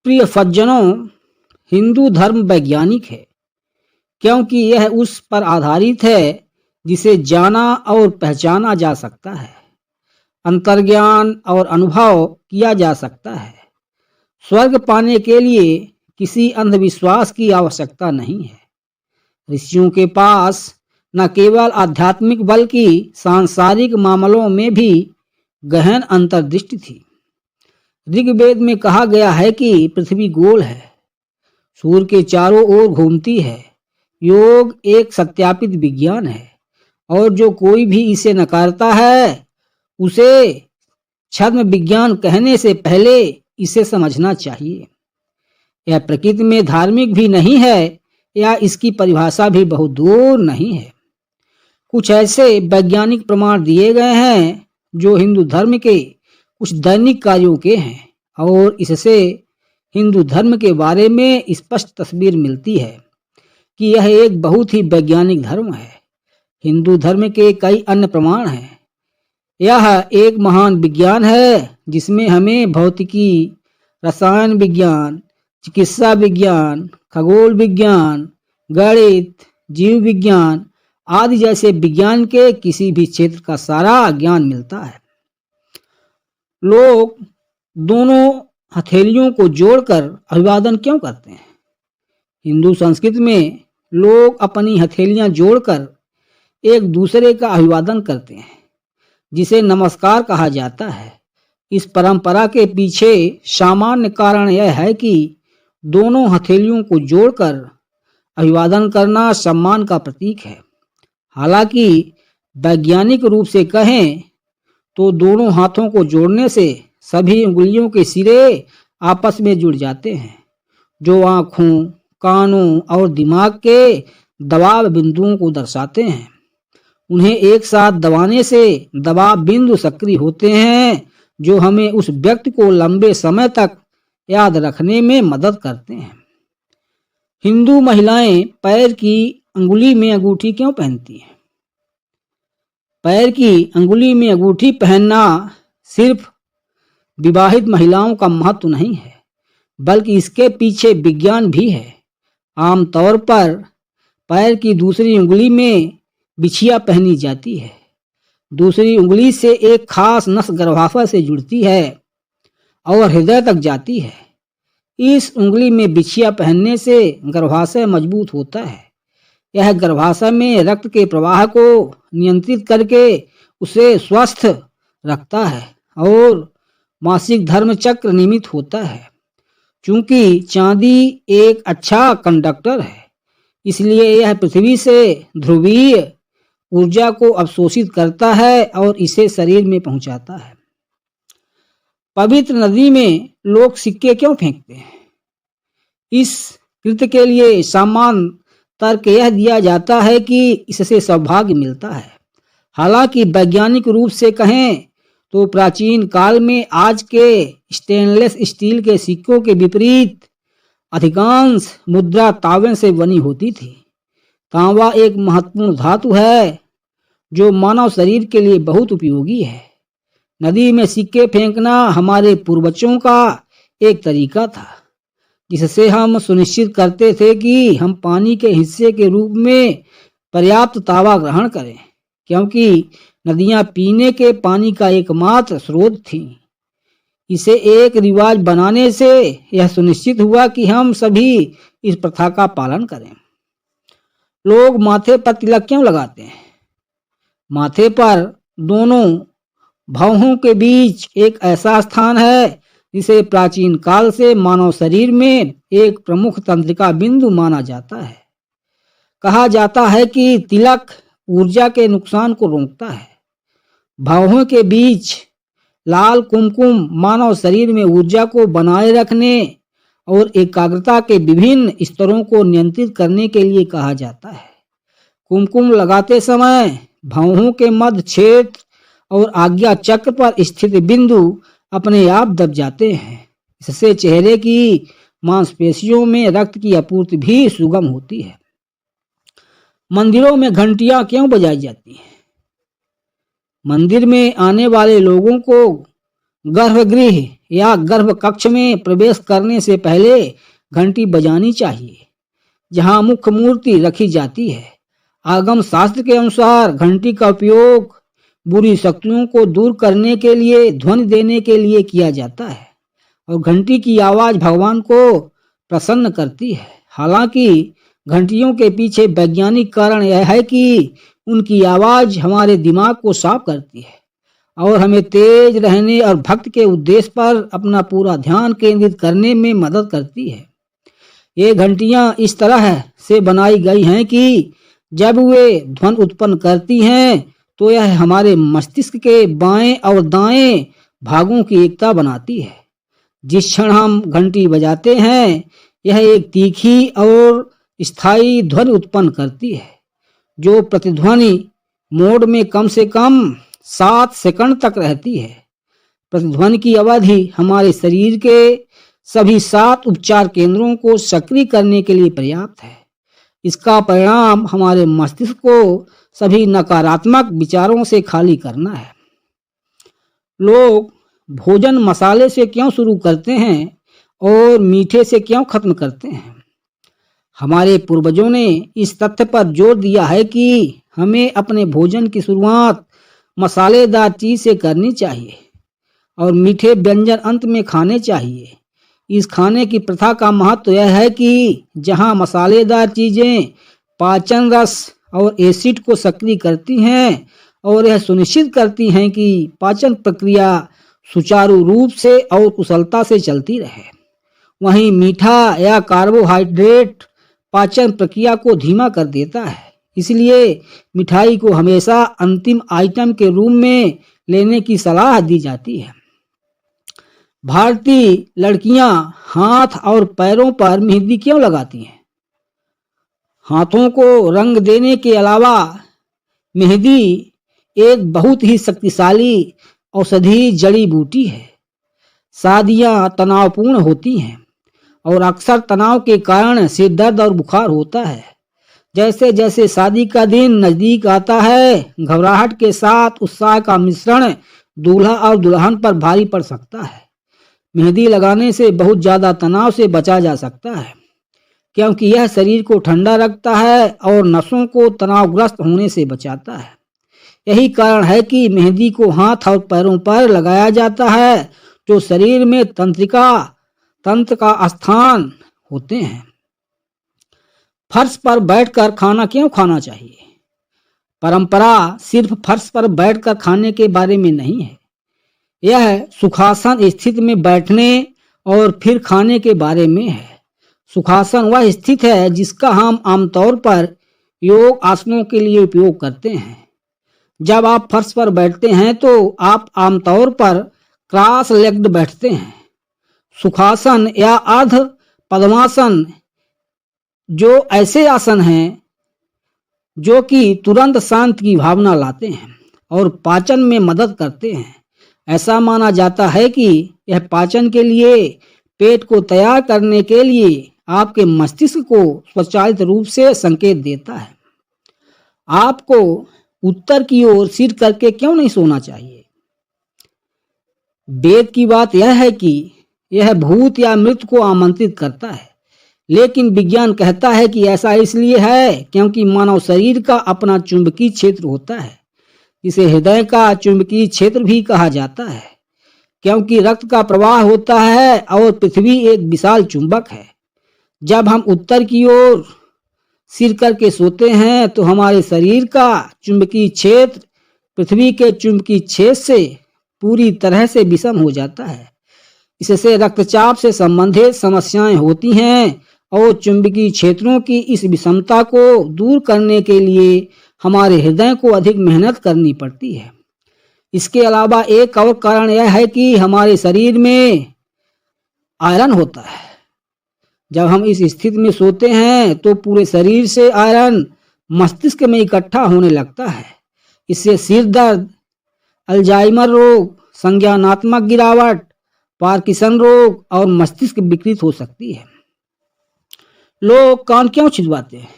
प्रिय सज्जनों, हिंदू धर्म वैज्ञानिक है क्योंकि यह उस पर आधारित है जिसे जाना और पहचाना जा सकता है, अंतर्ज्ञान और अनुभव किया जा सकता है। स्वर्ग पाने के लिए किसी अंधविश्वास की आवश्यकता नहीं है। ऋषियों के पास न केवल आध्यात्मिक बल्कि सांसारिक मामलों में भी गहन अंतर्दृष्टि थी। ऋग्वेद में कहा गया है कि पृथ्वी गोल है, सूर्य के चारों ओर घूमती है। योग एक सत्यापित विज्ञान है और जो कोई भी इसे नकारता है उसे छद्म विज्ञान कहने से पहले इसे समझना चाहिए। यह प्रकृति में धार्मिक भी नहीं है या इसकी परिभाषा भी बहुत दूर नहीं है। कुछ ऐसे वैज्ञानिक प्रमाण दिए गए हैं जो हिंदू धर्म के कुछ दैनिक कार्यों के हैं और इससे हिंदू धर्म के बारे में स्पष्ट तस्वीर मिलती है कि यह एक बहुत ही वैज्ञानिक धर्म है। हिंदू धर्म के कई अन्य प्रमाण हैं। यह एक महान विज्ञान है जिसमें हमें भौतिकी, रसायन विज्ञान, चिकित्सा विज्ञान, खगोल विज्ञान, गणित, जीव विज्ञान आदि जैसे विज्ञान के किसी भी क्षेत्र का सारा ज्ञान मिलता है। लोग दोनों हथेलियों को जोड़कर अभिवादन क्यों करते हैं? हिंदू संस्कृति में लोग अपनी हथेलियां जोड़कर एक दूसरे का अभिवादन करते हैं जिसे नमस्कार कहा जाता है। इस परंपरा के पीछे सामान्य कारण यह है कि दोनों हथेलियों को जोड़कर अभिवादन करना सम्मान का प्रतीक है। हालांकि वैज्ञानिक रूप से कहें तो दोनों हाथों को जोड़ने से सभी उंगलियों के सिरे आपस में जुड़ जाते हैं जो आँखों, कानों और दिमाग के दबाव बिंदुओं को दर्शाते हैं। उन्हें एक साथ दबाने से दबाव बिंदु सक्रिय होते हैं जो हमें उस व्यक्ति को लंबे समय तक याद रखने में मदद करते हैं। हिंदू महिलाएं पैर की अंगुली में अंगूठी क्यों पहनती हैं? पैर की अंगुली में अंगूठी पहनना सिर्फ विवाहित महिलाओं का महत्व नहीं है बल्कि इसके पीछे विज्ञान भी है। आमतौर पर पैर की दूसरी उंगली में बिछिया पहनी जाती है। दूसरी उंगली से एक खास नस गर्भाशय से जुड़ती है और हृदय तक जाती है। इस उंगली में बिछिया पहनने से गर्भाशय मजबूत होता है। यह गर्भाशय में रक्त के प्रवाह को नियंत्रित करके उसे स्वस्थ रखता है और मासिक धर्म चक्र नियमित होता है। चूंकि चांदी एक अच्छा कंडक्टर है इसलिए यह पृथ्वी से ध्रुवीय ऊर्जा को अवशोषित करता है और इसे शरीर में पहुंचाता है। पवित्र नदी में लोग सिक्के क्यों फेंकते हैं? इस कृत्य के लिए सामान्य तर्क यह दिया जाता है कि इससे सौभाग्य मिलता है। हालांकि वैज्ञानिक रूप से कहें तो प्राचीन काल में आज के स्टेनलेस स्टील के सिक्कों के विपरीत अधिकांश मुद्रा तांबे से बनी होती थी। तांबा एक महत्वपूर्ण धातु है जो मानव शरीर के लिए बहुत उपयोगी है। नदी में सिक्के फेंकना हमारे पूर्वजों का एक तरीका था जिससे हम सुनिश्चित करते थे कि हम पानी के हिस्से के रूप में पर्याप्त तांबा ग्रहण करें, क्योंकि नदियां पीने के पानी का एकमात्र स्रोत थीं। इसे एक रिवाज बनाने से यह सुनिश्चित हुआ कि हम सभी इस प्रथा का पालन करें। लोग माथे पर तिलक क्यों लगाते हैं? माथे पर दोनों भौहों के बीच एक ऐसा स्थान है जिसे प्राचीन काल से मानव शरीर में एक प्रमुख तंत्रिका बिंदु माना जाता है। कहा जाता है कि तिलक ऊर्जा के नुकसान को रोकता है। भौहों के बीच लाल कुमकुम मानव शरीर में ऊर्जा को बनाए रखने और एकाग्रता के विभिन्न स्तरों को नियंत्रित करने के लिए कहा जाता है। कुमकुम लगाते समय भौहों के मध्य क्षेत्र और आज्ञा चक्र पर स्थित बिंदु अपने आप दब जाते हैं। इससे चेहरे की मांसपेशियों में रक्त की आपूर्ति भी सुगम होती है। मंदिरों में घंटियां क्यों बजाई जाती हैं? मंदिर में आने वाले लोगों को गर्भगृह या गर्भ कक्ष में प्रवेश करने से पहले घंटी बजानी चाहिए, जहां मुख्य मूर्ति रखी जाती है। आगम शास्त्र के अनुसार घंटी का उपयोग बुरी शक्तियों को दूर करने के लिए, ध्वनि देने के लिए किया जाता है और घंटी की आवाज भगवान को प्रसन्न करती है। हालांकि घंटियों के पीछे वैज्ञानिक कारण यह है कि उनकी आवाज हमारे दिमाग को साफ करती है और हमें तेज रहने और भक्त के उद्देश्य पर अपना पूरा ध्यान केंद्रित करने में मदद करती है। ये घंटियां इस तरह से बनाई गई हैं कि जब वे ध्वनि उत्पन्न करती हैं तो यह हमारे मस्तिष्क के बाएं और दाएं भागों की एकता बनाती है। जिस क्षण हम घंटी बजाते हैं, यह एक तीखी और स्थायी ध्वनि उत्पन्न करती है, जो प्रतिध्वनि मोड में कम से कम 7 सेकंड तक रहती है। प्रतिध्वनि की अवधि हमारे शरीर के सभी 7 उपचार केंद्रों को सक्रिय करने के लिए पर्याप्त है। इसका परिणाम हमारे मस्तिष्क को सभी नकारात्मक विचारों से खाली करना है। लोग भोजन मसाले से क्यों शुरू करते हैं और मीठे से क्यों खत्म करते हैं? हमारे पूर्वजों ने इस तथ्य पर जोर दिया है कि हमें अपने भोजन की शुरुआत मसालेदार चीज से करनी चाहिए और मीठे व्यंजन अंत में खाने चाहिए। इस खाने की प्रथा का महत्व यह है कि जहां मसालेदार चीजें पाचन रस और एसिड को सक्रिय करती हैं और यह सुनिश्चित करती हैं कि पाचन प्रक्रिया सुचारू रूप से और कुशलता से चलती रहे, वहीं मीठा या कार्बोहाइड्रेट पाचन प्रक्रिया को धीमा कर देता है। इसलिए मिठाई को हमेशा अंतिम आइटम के रूप में लेने की सलाह दी जाती है। भारतीय लड़कियां हाथ और पैरों पर मेहंदी क्यों लगाती हैं? हाथों को रंग देने के अलावा मेहंदी एक बहुत ही शक्तिशाली औषधि जड़ी बूटी है। शादियां तनावपूर्ण होती हैं और अक्सर तनाव के कारण सिर दर्द और बुखार होता है। जैसे जैसे शादी का दिन नजदीक आता है, घबराहट के साथ उत्साह का मिश्रण दूल्हा और दुल्हन पर भारी पड़ सकता है। मेहंदी लगाने से बहुत ज्यादा तनाव से बचा जा सकता है, क्योंकि यह शरीर को ठंडा रखता है और नसों को तनावग्रस्त होने से बचाता है। यही कारण है कि मेहंदी को हाथ और पैरों पर लगाया जाता है, जो शरीर में तंत्र का स्थान होते हैं। फर्श पर बैठकर खाना क्यों खाना चाहिए? परंपरा सिर्फ फर्श पर बैठकर खाने के बारे में नहीं है, यह सुखासन स्थिति में बैठने और फिर खाने के बारे में है। सुखासन वह स्थिति है जिसका हम आमतौर पर योग आसनों के लिए उपयोग करते हैं। जब आप फर्श पर बैठते हैं तो आप आमतौर पर क्रॉस लेग्ड बैठते हैं। सुखासन या अर्ध पद्मासन जो ऐसे आसन हैं जो कि तुरंत शांति की भावना लाते हैं और पाचन में मदद करते हैं। ऐसा माना जाता है कि यह पाचन के लिए, पेट को तैयार करने के लिए आपके मस्तिष्क को स्वचालित रूप से संकेत देता है। आपको उत्तर की ओर सिर करके क्यों नहीं सोना चाहिए? वेद की बात यह है कि यह भूत या मृत्यु को आमंत्रित करता है, लेकिन विज्ञान कहता है कि ऐसा इसलिए है क्योंकि मानव शरीर का अपना चुंबकीय क्षेत्र होता है, जिसे हृदय का चुंबकीय क्षेत्र भी कहा जाता है, क्योंकि रक्त का प्रवाह होता है और पृथ्वी एक विशाल चुंबक है। जब हम उत्तर की ओर सिर करके सोते हैं तो हमारे शरीर का चुंबकीय क्षेत्र पृथ्वी के चुंबकीय क्षेत्र से पूरी तरह से विषम हो जाता है। इससे रक्तचाप से संबंधित समस्याएं होती हैं और चुंबकीय क्षेत्रों की इस विषमता को दूर करने के लिए हमारे हृदय को अधिक मेहनत करनी पड़ती है। इसके अलावा एक और कारण यह है कि हमारे शरीर में आयरन होता है। जब हम इस स्थिति में सोते हैं तो पूरे शरीर से आयरन मस्तिष्क में इकट्ठा होने लगता है। इससे सिर दर्द, अल्जाइमर रोग, संज्ञानात्मक गिरावट, पार्किंसन रोग और मस्तिष्क विकृत हो सकती है। लोग कान क्यों छिदवाते हैं?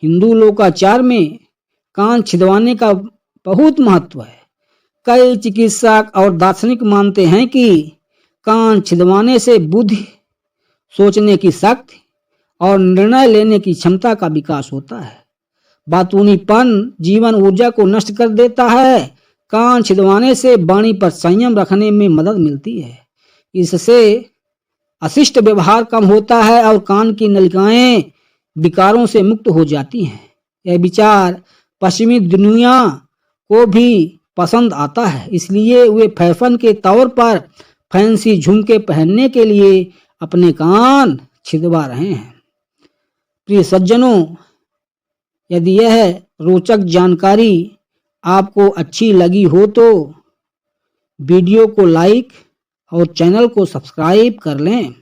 हिंदू लोकाचार में कान छिदवाने का बहुत महत्व है। कई चिकित्सक और दार्शनिक मानते हैं कि कान छिदवाने से बुद्धि, सोचने की शक्ति और निर्णय लेने की क्षमता का विकास होता है। बातूनीपन जीवन ऊर्जा को नष्ट कर देता है। कान छिदवाने से वाणी पर संयम रखने में मदद मिलती है। इससे अशिष्ट व्यवहार कम होता है और कान की नलिकाएं विकारों से मुक्त हो जाती हैं। यह विचार पश्चिमी दुनिया को भी पसंद आता है, इसलिए वे फैशन के तौर पर फैंसी झुमके पहनने के लिए अपने कान छिदवा रहे हैं। प्रिय सज्जनों, यदि यह रोचक जानकारी आपको अच्छी लगी हो तो वीडियो को लाइक और चैनल को सब्सक्राइब कर लें।